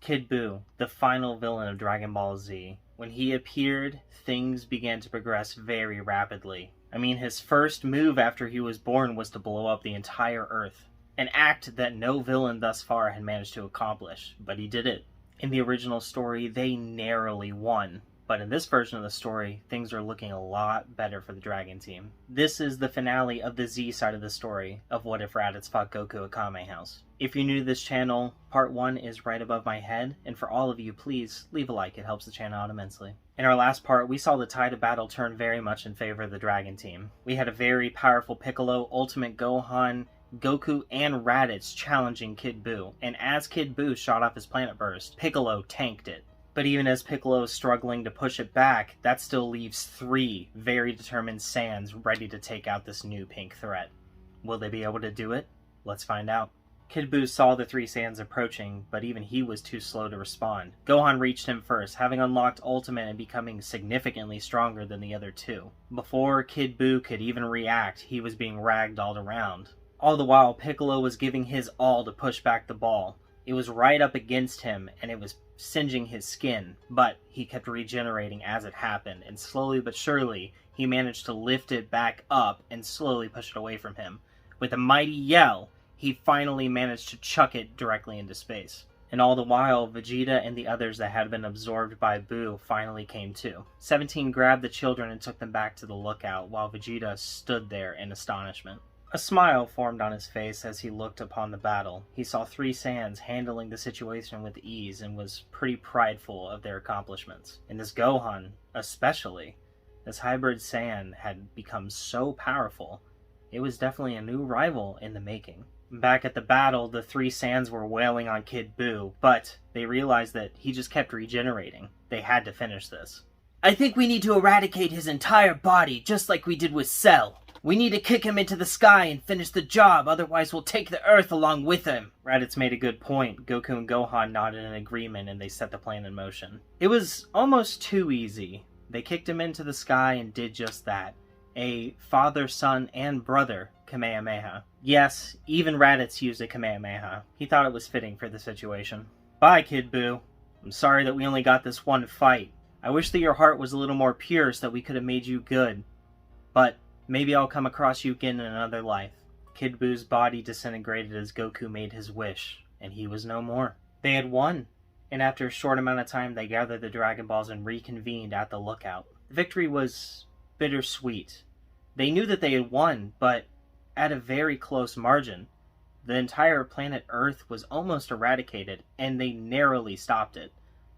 Kid Buu, the final villain of Dragon Ball Z. When he appeared, things began to progress very rapidly. I mean, his first move after he was born was to blow up the entire Earth. An act that no villain thus far had managed to accomplish, but he did it. In the original story, they narrowly won. But in this version of the story, things are looking a lot better for the Dragon Team. This is the finale of the Z side of the story of What If Raditz fought Goku at Kame House. If you're new to this channel, part 1 is right above my head, and for all of you, please leave a like, it helps the channel out immensely. In our last part, we saw the tide of battle turn very much in favor of the Dragon Team. We had a very powerful Piccolo, Ultimate Gohan, Goku, and Raditz challenging Kid Buu, and as Kid Buu shot off his planet burst, Piccolo tanked it. But even as Piccolo is struggling to push it back, that still leaves 3 very determined Saiyans ready to take out this new pink threat. Will they be able to do it? Let's find out. Kid Buu saw the 3 Saiyans approaching, but even he was too slow to respond. Gohan reached him first, having unlocked Ultimate and becoming significantly stronger than the other 2. Before Kid Buu could even react, he was being ragdolled around. All the while, Piccolo was giving his all to push back the ball. It was right up against him, and it was singeing his skin, but he kept regenerating as it happened, and slowly but surely, he managed to lift it back up and slowly push it away from him. With a mighty yell, he finally managed to chuck it directly into space. And all the while, Vegeta and the others that had been absorbed by Buu finally came to. 17 grabbed the children and took them back to the lookout, while Vegeta stood there in astonishment. A smile formed on his face as he looked upon the battle. He saw 3 Saiyans handling the situation with ease and was pretty prideful of their accomplishments. And this Gohan, especially, this hybrid Saiyan had become so powerful, it was definitely a new rival in the making. Back at the battle, the 3 Saiyans were wailing on Kid Buu, but they realized that he just kept regenerating. They had to finish this. "I think we need to eradicate his entire body, just like we did with Cell. We need to kick him into the sky and finish the job, otherwise we'll take the Earth along with him." Raditz made a good point. Goku and Gohan nodded in agreement and they set the plan in motion. It was almost too easy. They kicked him into the sky and did just that. A father, son, and brother Kamehameha. Yes, even Raditz used a Kamehameha. He thought it was fitting for the situation. "Bye, Kid Buu. I'm sorry that we only got this one fight. I wish that your heart was a little more pure so that we could have made you good. But maybe I'll come across you again in another life." Kid Buu's body disintegrated as Goku made his wish, and he was no more. They had won, and after a short amount of time they gathered the Dragon Balls and reconvened at the lookout. The victory was bittersweet. They knew that they had won, but at a very close margin. The entire planet Earth was almost eradicated, and they narrowly stopped it.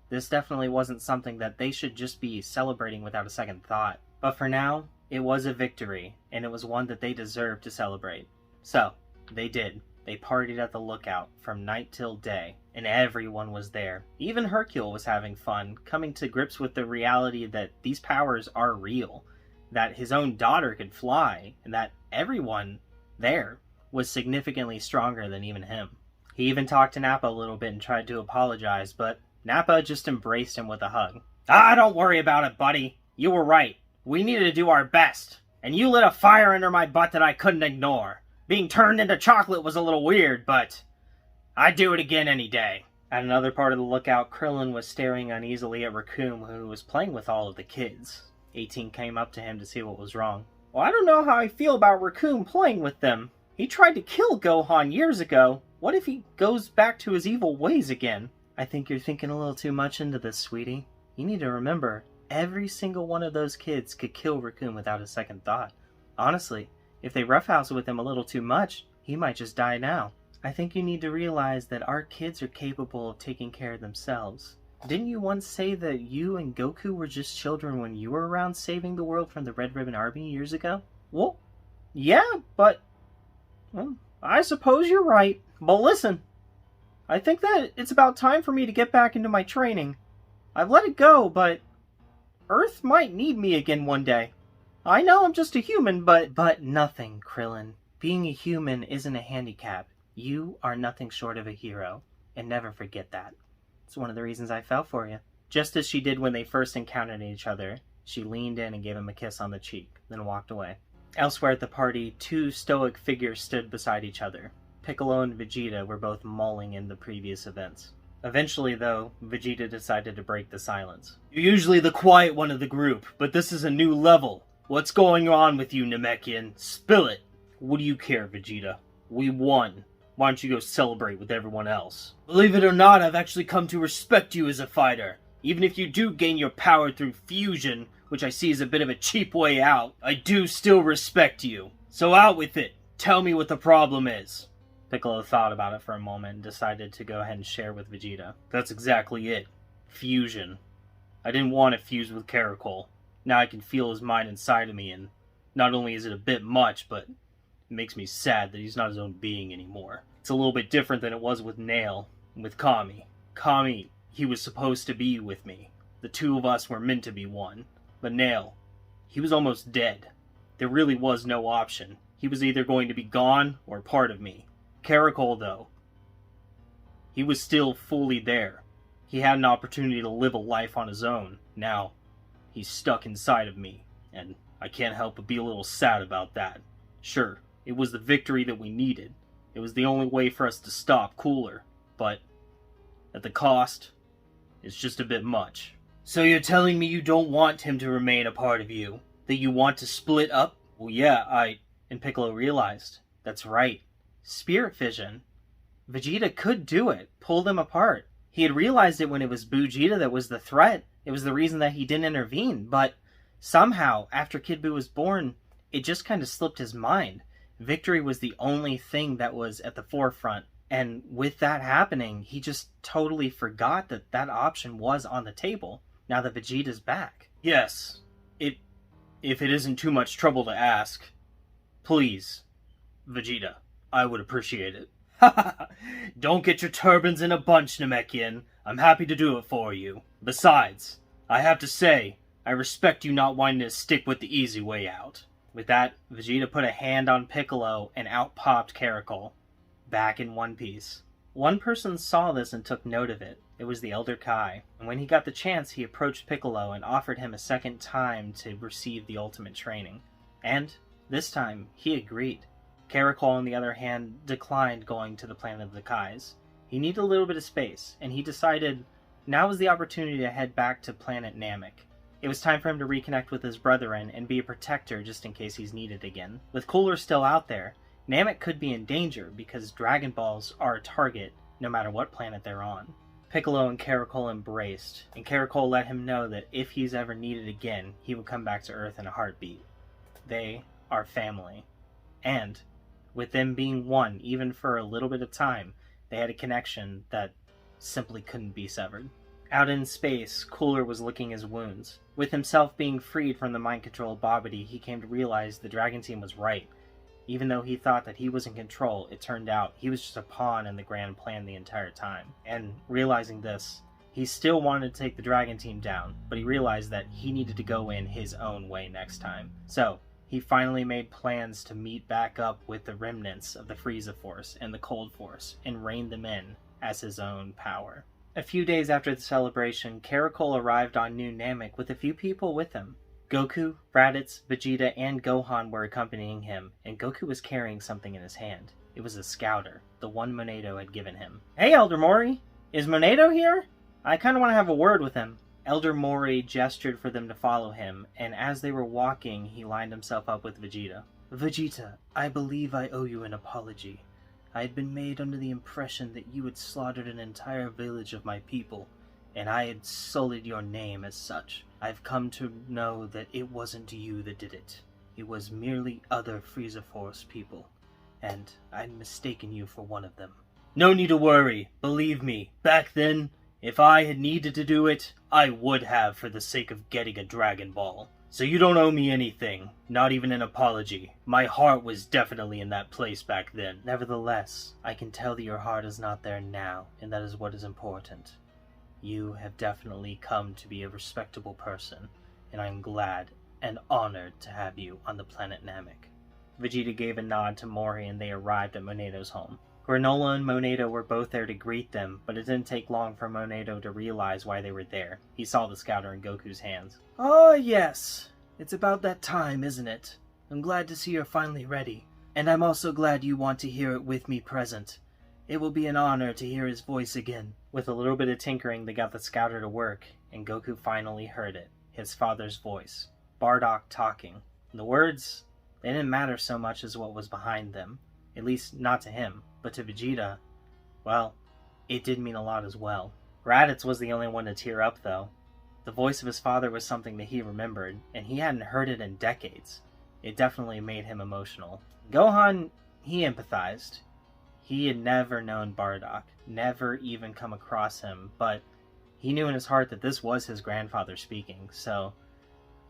This definitely wasn't something that they should just be celebrating without a second thought. But for now, it was a victory, and it was one that they deserved to celebrate. So, they did. They partied at the lookout from night till day, and everyone was there. Even Hercule was having fun, coming to grips with the reality that these powers are real, that his own daughter could fly, and that everyone there was significantly stronger than even him. He even talked to Nappa a little bit and tried to apologize, but Nappa just embraced him with a hug. "Ah, don't worry about it, buddy. You were right. We needed to do our best, and you lit a fire under my butt that I couldn't ignore. Being turned into chocolate was a little weird, but I'd do it again any day." At another part of the lookout, Krillin was staring uneasily at Raccoon, who was playing with all of the kids. 18 came up to him to see what was wrong. "Well, I don't know how I feel about Raccoon playing with them. He tried to kill Gohan years ago. What if he goes back to his evil ways again?" "I think you're thinking a little too much into this, sweetie. You need to remember, every single one of those kids could kill Raccoon without a second thought. Honestly, if they roughhouse with him a little too much, he might just die now. I think you need to realize that our kids are capable of taking care of themselves. Didn't you once say that you and Goku were just children when you were around saving the world from the Red Ribbon Army years ago?" "Well, yeah, but well, I suppose you're right. But listen, I think that it's about time for me to get back into my training. I've let it go, but Earth might need me again one day. I know I'm just a human, but..." "But nothing, Krillin. Being a human isn't a handicap. You are nothing short of a hero, and never forget that. It's one of the reasons I fell for you." Just as she did when they first encountered each other, she leaned in and gave him a kiss on the cheek, then walked away. Elsewhere at the party, 2 stoic figures stood beside each other. Piccolo and Vegeta were both mulling in the previous events. Eventually, though, Vegeta decided to break the silence. You're usually the quiet one of the group, but this is a new level. What's going on with you, Namekian? Spill it! What do you care, Vegeta? We won. Why don't you go celebrate with everyone else? Believe it or not, I've actually come to respect you as a fighter. Even if you do gain your power through fusion, which I see as a bit of a cheap way out, I do still respect you. So out with it. Tell me what the problem is. Piccolo thought about it for a moment and decided to go ahead and share with Vegeta. That's exactly it. Fusion. I didn't want to fuse with Caracol. Now I can feel his mind inside of me, and not only is it a bit much, but it makes me sad that he's not his own being anymore. It's a little bit different than it was with Nail and with Kame. Kame, he was supposed to be with me. The two of us were meant to be one. But Nail, he was almost dead. There really was no option. He was either going to be gone or part of me. Caracol, though, he was still fully there. He had an opportunity to live a life on his own. Now, he's stuck inside of me, and I can't help but be a little sad about that. Sure, it was the victory that we needed. It was the only way for us to stop Cooler, but at the cost, it's just a bit much. So you're telling me you don't want him to remain a part of you? That you want to split up? Well, yeah, And Piccolo realized, that's right. Spirit Fission. Vegeta could do it, pull them apart. He had realized it when it was Vegeta that was the threat. It was the reason that he didn't intervene, but somehow, after Kid Buu was born, it just kind of slipped his mind. Victory was the only thing that was at the forefront, and with that happening, he just totally forgot that that option was on the table, now that Vegeta's back. Yes, if it isn't too much trouble to ask, please, Vegeta. I would appreciate it. Don't get your turbans in a bunch, Namekian. I'm happy to do it for you. Besides, I have to say, I respect you not wanting to stick with the easy way out. With that, Vegeta put a hand on Piccolo and out popped Caracol, back in one piece. One person saw this and took note of it. It was the Elder Kai. And when he got the chance, he approached Piccolo and offered him a second time to receive the ultimate training. And this time, he agreed. Caracol, on the other hand, declined going to the planet of the Kais. He needed a little bit of space, and he decided now was the opportunity to head back to planet Namek. It was time for him to reconnect with his brethren and be a protector just in case he's needed again. With Cooler still out there, Namek could be in danger because Dragon Balls are a target no matter what planet they're on. Piccolo and Caracol embraced, and Caracol let him know that if he's ever needed again, he would come back to Earth in a heartbeat. They are family. And with them being one, even for a little bit of time, they had a connection that simply couldn't be severed. Out in space, Cooler was licking his wounds. With himself being freed from the mind control of Babidi, he came to realize the Dragon Team was right. Even though he thought that he was in control, it turned out he was just a pawn in the grand plan the entire time. And realizing this, he still wanted to take the Dragon Team down, but he realized that he needed to go in his own way next time. So, he finally made plans to meet back up with the remnants of the Frieza Force and the Cold Force and rein them in as his own power. A few days after the celebration, Caracol arrived on New Namek with a few people with him. Goku, Raditz, Vegeta, and Gohan were accompanying him, and Goku was carrying something in his hand. It was a scouter, the one Monado had given him. Hey, Elder Mori! Is Monado here? I kind of want to have a word with him. Elder Mori gestured for them to follow him, and as they were walking, he lined himself up with Vegeta. Vegeta, I believe I owe you an apology. I had been made under the impression that you had slaughtered an entire village of my people, and I had sullied your name as such. I've come to know that it wasn't you that did it. It was merely other Frieza Force people, and I'd mistaken you for one of them. No need to worry. Believe me, back then, if I had needed to do it, I would have for the sake of getting a Dragon Ball. So you don't owe me anything, not even an apology. My heart was definitely in that place back then. Nevertheless, I can tell that your heart is not there now, and that is what is important. You have definitely come to be a respectable person, and I am glad and honored to have you on the planet Namek. Vegeta gave a nod to Mori and they arrived at Monado's home. Granola and Monado were both there to greet them, but it didn't take long for Monado to realize why they were there. He saw the scouter in Goku's hands. Oh, yes. It's about that time, isn't it? I'm glad to see you're finally ready. And I'm also glad you want to hear it with me present. It will be an honor to hear his voice again. With a little bit of tinkering, they got the scouter to work, and Goku finally heard it. His father's voice. Bardock talking. The words, they didn't matter so much as what was behind them. At least, not to him. But to Vegeta, well, it did mean a lot as well. Raditz was the only one to tear up, though. The voice of his father was something that he remembered, and he hadn't heard it in decades. It definitely made him emotional. Gohan, he empathized. He had never known Bardock, never even come across him, but he knew in his heart that this was his grandfather speaking, so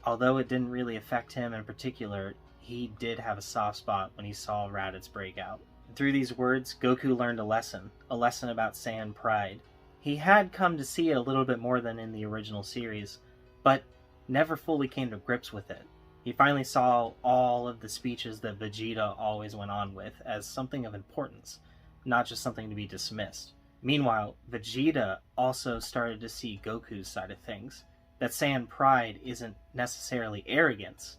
although it didn't really affect him in particular, he did have a soft spot when he saw Raditz break out. Through these words, Goku learned a lesson about Saiyan pride. He had come to see it a little bit more than in the original series, but never fully came to grips with it. He finally saw all of the speeches that Vegeta always went on with as something of importance, not just something to be dismissed. Meanwhile, Vegeta also started to see Goku's side of things, that Saiyan pride isn't necessarily arrogance.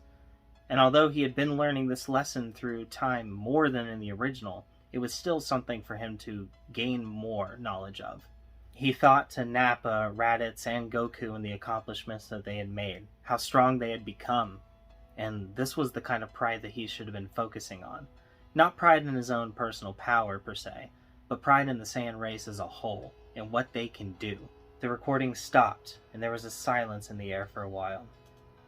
And although he had been learning this lesson through time more than in the original, it was still something for him to gain more knowledge of. He thought to Nappa, Raditz, and Goku and the accomplishments that they had made, how strong they had become, and this was the kind of pride that he should have been focusing on. Not pride in his own personal power, per se, but pride in the Saiyan race as a whole, and what they can do. The recording stopped, and there was a silence in the air for a while.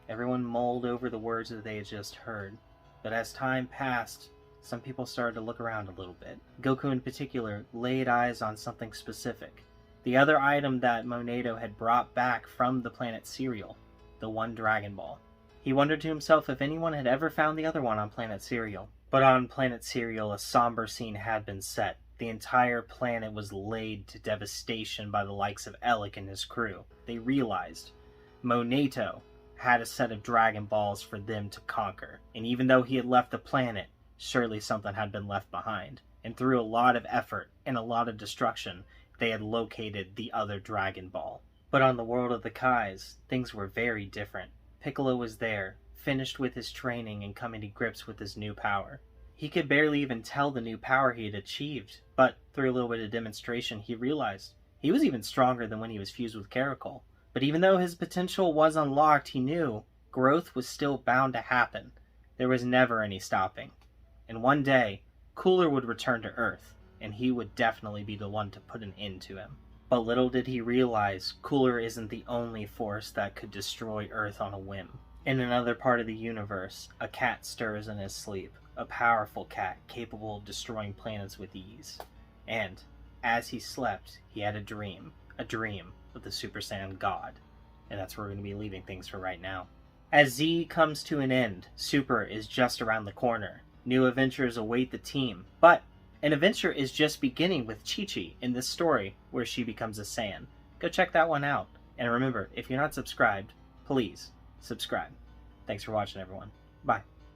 Everyone mulled over the words that they had just heard, but as time passed, some people started to look around a little bit. Goku in particular laid eyes on something specific. The other item that Monato had brought back from the planet Cereal, the one Dragon Ball. He wondered to himself if anyone had ever found the other one on planet Cereal. But on planet Cereal, a somber scene had been set. The entire planet was laid to devastation by the likes of Elec and his crew. They realized Monato had a set of Dragon Balls for them to conquer. And even though he had left the planet, surely something had been left behind. And through a lot of effort and a lot of destruction, they had located the other Dragon Ball. But on the world of the Kais, things were very different. Piccolo was there, finished with his training and coming to grips with his new power. He could barely even tell the new power he had achieved, but through a little bit of demonstration, he realized he was even stronger than when he was fused with Caracol. But even though his potential was unlocked, he knew growth was still bound to happen. There was never any stopping. And one day, Cooler would return to Earth, and he would definitely be the one to put an end to him. But little did he realize, Cooler isn't the only force that could destroy Earth on a whim. In another part of the universe, a cat stirs in his sleep, a powerful cat capable of destroying planets with ease. And, as he slept, he had a dream of the Super Saiyan God. And that's where we're going to be leaving things for right now. As Z comes to an end, Super is just around the corner. New adventures await the team, but an adventure is just beginning with Chi-Chi in this story where she becomes a Saiyan. Go check that one out. And remember, if you're not subscribed, please subscribe. Thanks for watching, everyone. Bye.